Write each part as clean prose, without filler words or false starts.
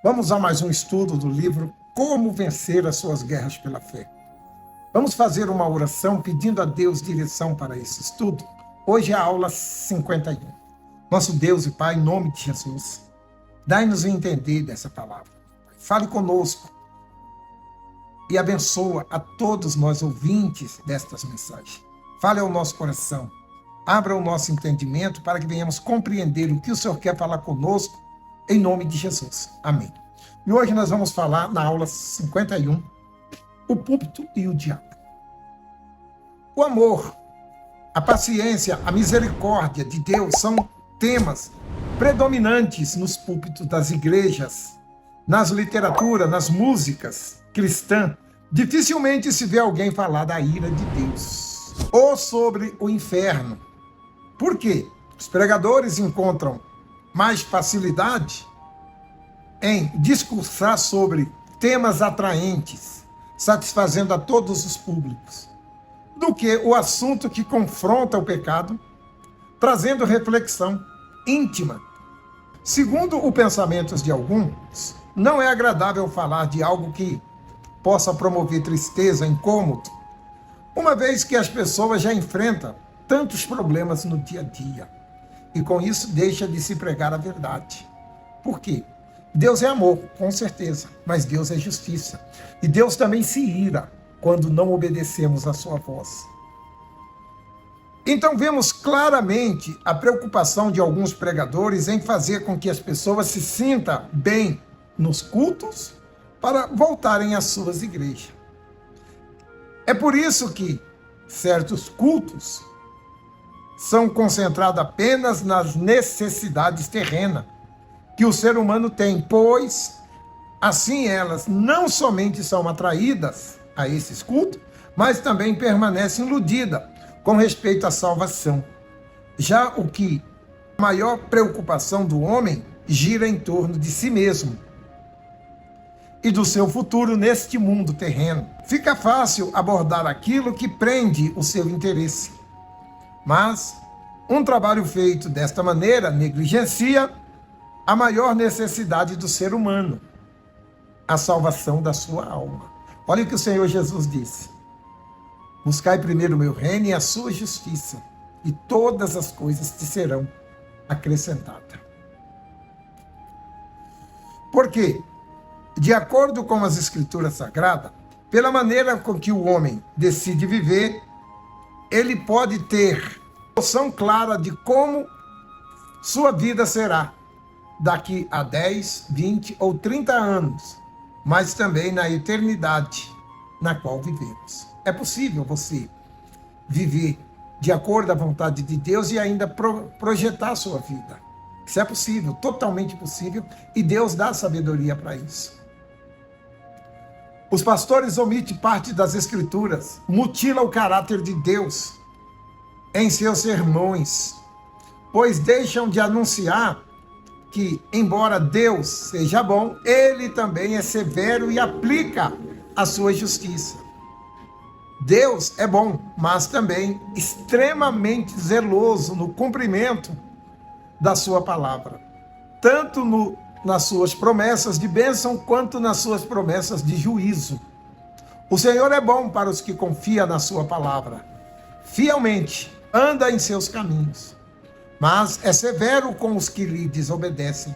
Vamos a mais um estudo do livro Como Vencer as Suas Guerras pela Fé. Vamos fazer uma oração pedindo a Deus direção para esse estudo. Hoje é a aula 51. Nosso Deus e Pai, em nome de Jesus, dai-nos o entender dessa palavra. Fale conosco e abençoa a todos nós ouvintes destas mensagens. Fale ao nosso coração, abra o nosso entendimento para que venhamos compreender o que o Senhor quer falar conosco, em nome de Jesus. Amém. E hoje nós vamos falar na aula 51, o púlpito e o diabo. O amor, a paciência, a misericórdia de Deus são temas predominantes nos púlpitos das igrejas, nas literaturas, nas músicas cristãs. Dificilmente se vê alguém falar da ira de Deus ou sobre o inferno. Por quê? Os pregadores encontram mais facilidade em discursar sobre temas atraentes, satisfazendo a todos os públicos, do que o assunto que confronta o pecado, trazendo reflexão íntima. Segundo o pensamento de alguns, não é agradável falar de algo que possa promover tristeza, incômodo, uma vez que as pessoas já enfrentam tantos problemas no dia a dia. E com isso deixa de se pregar a verdade. Por quê? Deus é amor, com certeza, mas Deus é justiça. E Deus também se ira quando não obedecemos a sua voz. Então vemos claramente a preocupação de alguns pregadores em fazer com que as pessoas se sintam bem nos cultos para voltarem às suas igrejas. É por isso que certos cultos são concentrados apenas nas necessidades terrenas que o ser humano tem, pois assim elas não somente são atraídas a esses cultos, mas também permanecem iludidas com respeito à salvação. Já o que a maior preocupação do homem gira em torno de si mesmo e do seu futuro neste mundo terreno. Fica fácil abordar aquilo que prende o seu interesse. Mas um trabalho feito desta maneira negligencia a maior necessidade do ser humano, a salvação da sua alma. Olha o que o Senhor Jesus disse: buscai primeiro o meu reino e a sua justiça, e todas as coisas te serão acrescentadas. Por quê? De acordo com as Escrituras Sagradas, pela maneira com que o homem decide viver, ele pode ter noção clara de como sua vida será daqui a 10, 20 ou 30 anos, mas também na eternidade na qual vivemos. É possível você viver de acordo à vontade de Deus e ainda projetar a sua vida. Isso é possível, totalmente possível, e Deus dá sabedoria para isso. Os pastores omitem parte das Escrituras, mutilam o caráter de Deus em seus sermões, pois deixam de anunciar que, embora Deus seja bom, ele também é severo e aplica a sua justiça. Deus é bom, mas também extremamente zeloso no cumprimento da sua palavra, tanto nas suas promessas de bênção, quanto nas suas promessas de juízo. O Senhor é bom para os que confiam na sua palavra, fielmente anda em seus caminhos, mas é severo com os que lhe desobedecem.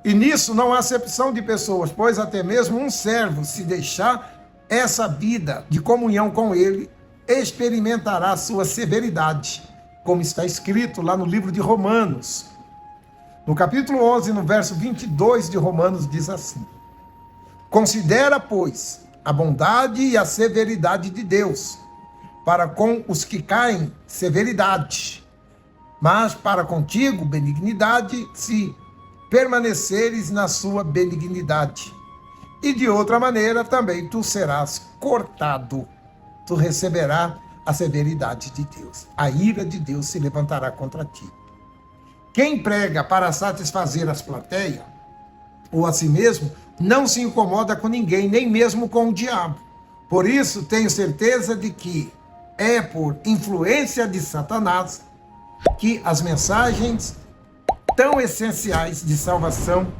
E nisso não há acepção de pessoas, pois até mesmo um servo, se deixar essa vida de comunhão com ele, experimentará sua severidade, como está escrito lá no livro de Romanos. No capítulo 11, no verso 22 de Romanos, diz assim: considera, pois, a bondade e a severidade de Deus, para com os que caem, severidade, mas para contigo, benignidade, se permaneceres na sua benignidade. E de outra maneira também tu serás cortado, tu receberás a severidade de Deus. A ira de Deus se levantará contra ti. Quem prega para satisfazer as plateias, ou a si mesmo, não se incomoda com ninguém, nem mesmo com o diabo. Por isso, tenho certeza de que é por influência de Satanás que as mensagens tão essenciais de salvação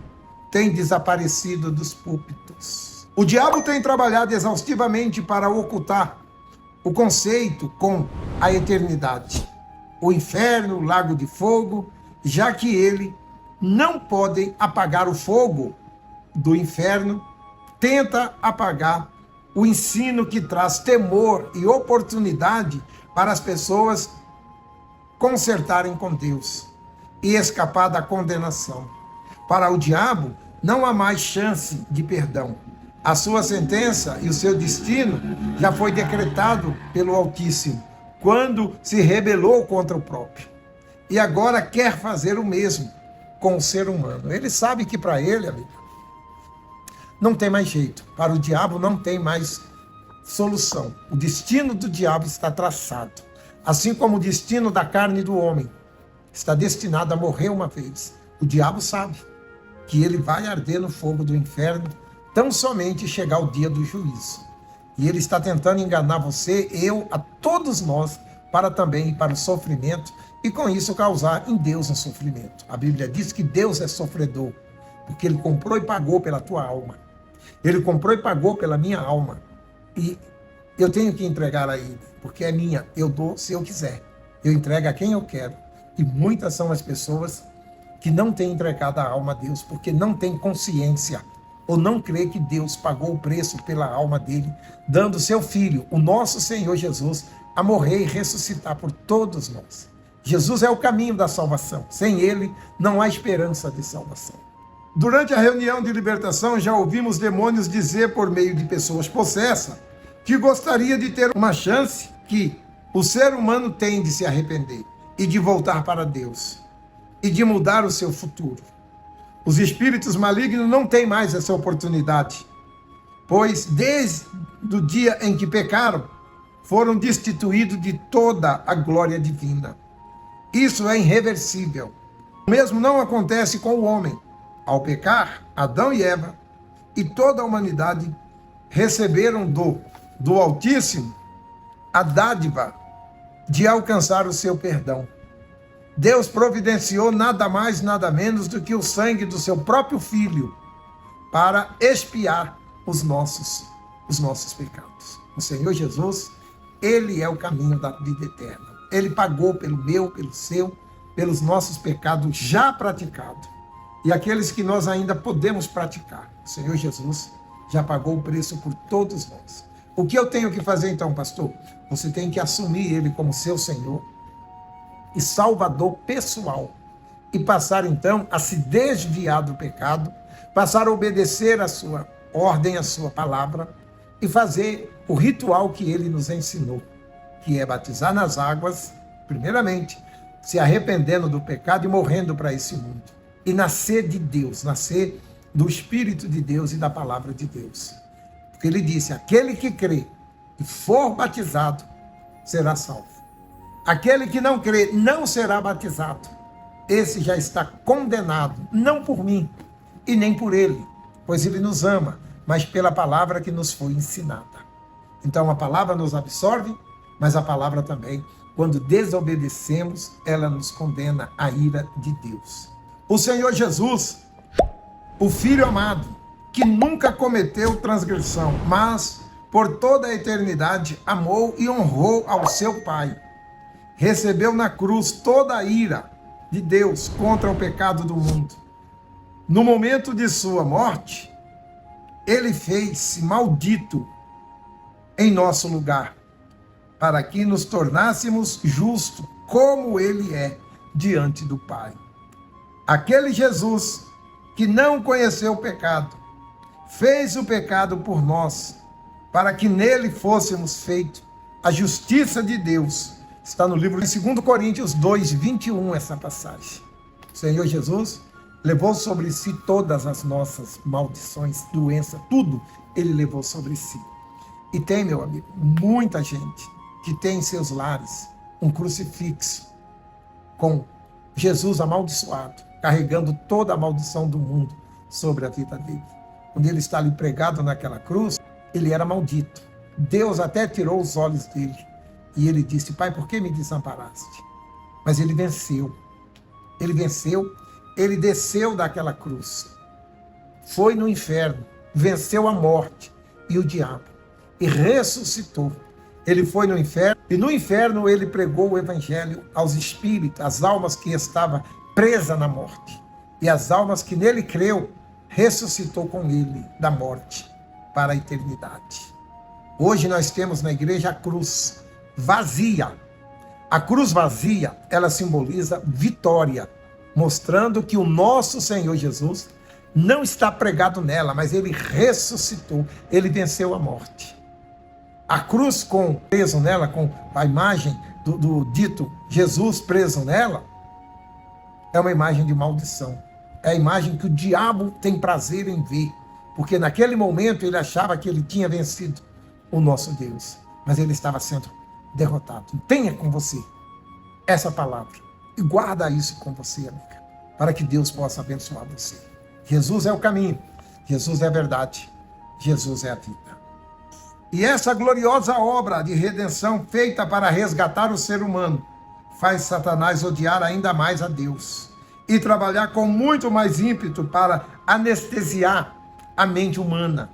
tem desaparecido dos púlpitos. O diabo tem trabalhado exaustivamente para ocultar o conceito com a eternidade, o inferno, o lago de fogo, já que ele não pode apagar o fogo do inferno, tenta apagar o ensino que traz temor e oportunidade para as pessoas consertarem com Deus e escapar da condenação. Para o diabo, não há mais chance de perdão. A sua sentença e o seu destino já foi decretado pelo Altíssimo, quando se rebelou contra o próprio. E agora quer fazer o mesmo com o ser humano. Ele sabe que para ele, amigo, não tem mais jeito. Para o diabo não tem mais solução. O destino do diabo está traçado. Assim como o destino da carne do homem está destinado a morrer uma vez. O diabo sabe que ele vai arder no fogo do inferno tão somente chegar o dia do juízo. E ele está tentando enganar você, eu, a todos nós, para também ir para o sofrimento e com isso causar em Deus um sofrimento. A Bíblia diz que Deus é sofredor, porque ele comprou e pagou pela tua alma. Ele comprou e pagou pela minha alma. E eu tenho que entregar a ele, porque é minha. Eu dou se eu quiser. Eu entrego a quem eu quero. E muitas são as pessoas que não têm entregado a alma a Deus, porque não têm consciência, ou não crê que Deus pagou o preço pela alma dele, dando seu Filho, o nosso Senhor Jesus, a morrer e ressuscitar por todos nós. Jesus é o caminho da salvação. Sem ele, não há esperança de salvação. Durante a reunião de libertação, já ouvimos demônios dizer por meio de pessoas possessas que gostaria de ter uma chance que o ser humano tem de se arrepender e de voltar para Deus e de mudar o seu futuro. Os espíritos malignos não têm mais essa oportunidade, pois desde o dia em que pecaram, foram destituídos de toda a glória divina. Isso é irreversível. O mesmo não acontece com o homem. Ao pecar, Adão e Eva e toda a humanidade receberam do Altíssimo a dádiva de alcançar o seu perdão. Deus providenciou nada mais, nada menos do que o sangue do seu próprio Filho para expiar os nossos pecados. O Senhor Jesus, ele é o caminho da vida eterna. Ele pagou pelo meu, pelo seu, pelos nossos pecados já praticados e aqueles que nós ainda podemos praticar. O Senhor Jesus já pagou o preço por todos nós. O que eu tenho que fazer então, pastor? Você tem que assumir ele como seu Senhor e Salvador pessoal e passar então a se desviar do pecado, passar a obedecer a sua ordem, a sua palavra e fazer o ritual que ele nos ensinou, que é batizar nas águas, primeiramente, se arrependendo do pecado e morrendo para esse mundo. E nascer de Deus, nascer do Espírito de Deus e da palavra de Deus. Porque ele disse, aquele que crê e for batizado será salvo. Aquele que não crê não será batizado. Esse já está condenado, não por mim e nem por ele, pois ele nos ama, mas pela palavra que nos foi ensinada. Então a palavra nos absorve, mas a palavra também, quando desobedecemos, ela nos condena à ira de Deus. O Senhor Jesus, o Filho amado, que nunca cometeu transgressão, mas por toda a eternidade amou e honrou ao seu Pai. Recebeu na cruz toda a ira de Deus contra o pecado do mundo. No momento de sua morte, ele fez-se maldito em nosso lugar, para que nos tornássemos justos como ele é diante do Pai. Aquele Jesus que não conheceu o pecado, fez o pecado por nós, para que nele fôssemos feitos a justiça de Deus. Está no livro de 2 Coríntios 2, 21, essa passagem. O Senhor Jesus levou sobre si todas as nossas maldições, doença, tudo ele levou sobre si. E tem, meu amigo, muita gente que tem em seus lares um crucifixo com Jesus amaldiçoado, carregando toda a maldição do mundo sobre a vida dele. Quando ele está ali pregado naquela cruz, ele era maldito. Deus até tirou os olhos dele. E ele disse, Pai, por que me desamparaste? Mas ele venceu. Ele venceu, ele desceu daquela cruz. foi no inferno, venceu a morte e o diabo e ressuscitou. Ele foi no inferno e no inferno ele pregou o evangelho aos espíritos, às almas que estavam presas na morte. E as almas que nele creu, ressuscitou com ele da morte para a eternidade. Hoje nós temos na igreja a cruz vazia. A cruz vazia, ela simboliza vitória, mostrando que o nosso Senhor Jesus não está pregado nela, mas ele ressuscitou, ele venceu a morte. A cruz preso nela, com a imagem do dito Jesus preso nela, é uma imagem de maldição. É a imagem que o diabo tem prazer em ver, porque naquele momento ele achava que ele tinha vencido o nosso Deus, mas ele estava sendo derrotado. Tenha com você essa palavra e guarda isso com você, amiga, para que Deus possa abençoar você. Jesus é o caminho, Jesus é a verdade, Jesus é a vida. E essa gloriosa obra de redenção feita para resgatar o ser humano faz Satanás odiar ainda mais a Deus e trabalhar com muito mais ímpeto para anestesiar a mente humana.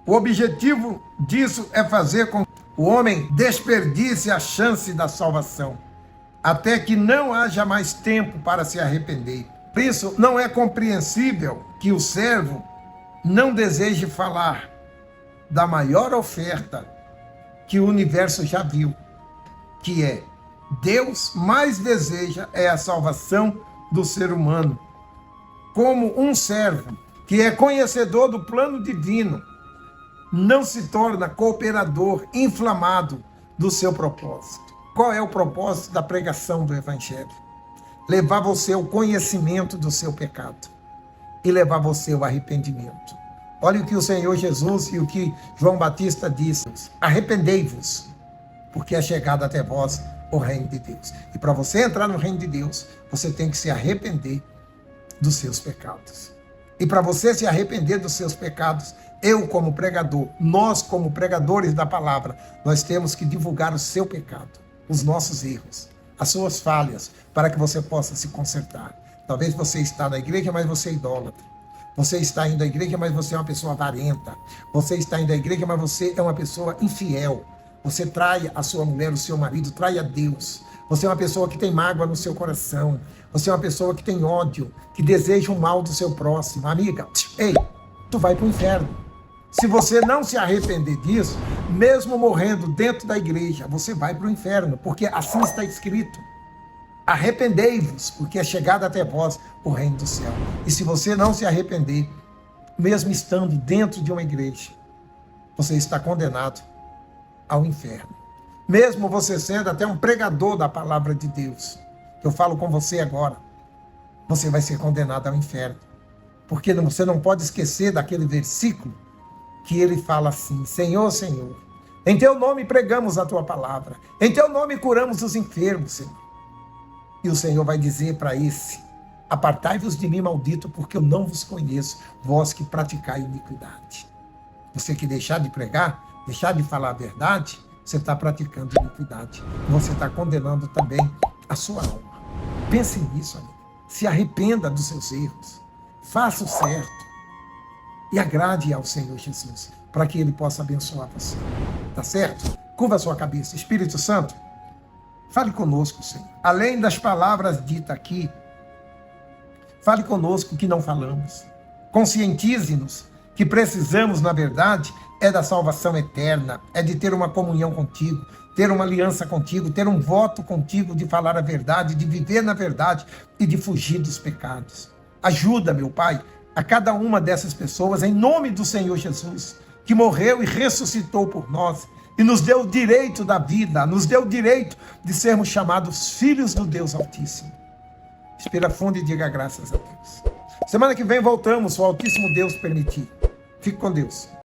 O objetivo disso é fazer com que o homem desperdice a chance da salvação, até que não haja mais tempo para se arrepender. Por isso, não é compreensível que o servo não deseje falar da maior oferta que o universo já viu, que é Deus mais deseja é a salvação do ser humano. Como um servo que é conhecedor do plano divino não se torna cooperador inflamado do seu propósito. Qual é o propósito da pregação do evangelho? Levar você ao conhecimento do seu pecado e levar você ao arrependimento. Olha o que o Senhor Jesus e o que João Batista disse: arrependei-vos, porque é chegado até vós o reino de Deus. E para você entrar no reino de Deus, você tem que se arrepender dos seus pecados. E para você se arrepender dos seus pecados, eu como pregador, nós como pregadores da palavra, nós temos que divulgar o seu pecado, os nossos erros, as suas falhas, para que você possa se consertar. Talvez você está na igreja, mas você é idólatra. Você está indo à igreja, mas você é uma pessoa avarenta. Você está indo à igreja, mas você é uma pessoa infiel. Você trai a sua mulher, o seu marido, trai a Deus. Você é uma pessoa que tem mágoa no seu coração. Você é uma pessoa que tem ódio, que deseja o mal do seu próximo. Amiga, ei, tu vai para o inferno. Se você não se arrepender disso, mesmo morrendo dentro da igreja, você vai para o inferno, porque assim está escrito. Arrependei-vos, porque é chegado até vós o reino do céu. E se você não se arrepender, mesmo estando dentro de uma igreja, você está condenado ao inferno. Mesmo você sendo até um pregador da palavra de Deus, que eu falo com você agora, você vai ser condenado ao inferno. Porque você não pode esquecer daquele versículo que ele fala assim: Senhor, Senhor, em teu nome pregamos a tua palavra, em teu nome curamos os enfermos, Senhor. E o Senhor vai dizer para esse: apartai-vos de mim, maldito, porque eu não vos conheço, vós que praticai iniquidade. Você que deixar de pregar, deixar de falar a verdade, você está praticando iniquidade. Você está condenando também a sua alma. Pense nisso, amigo. Se arrependa dos seus erros. Faça o certo. E agrade ao Senhor Jesus, para que Ele possa abençoar você. Tá certo? Curva a sua cabeça. Espírito Santo, fale conosco, Senhor. Além das palavras ditas aqui, fale conosco que não falamos. Conscientize-nos que precisamos, na verdade, é da salvação eterna, é de ter uma comunhão contigo, ter uma aliança contigo, ter um voto contigo de falar a verdade, de viver na verdade e de fugir dos pecados. Ajuda, meu Pai, a cada uma dessas pessoas, em nome do Senhor Jesus, que morreu e ressuscitou por nós, e nos deu o direito da vida, nos deu o direito de sermos chamados filhos do Deus Altíssimo. Respira fundo e diga graças a Deus. Semana que vem voltamos, se o Altíssimo Deus permitir. Fique com Deus.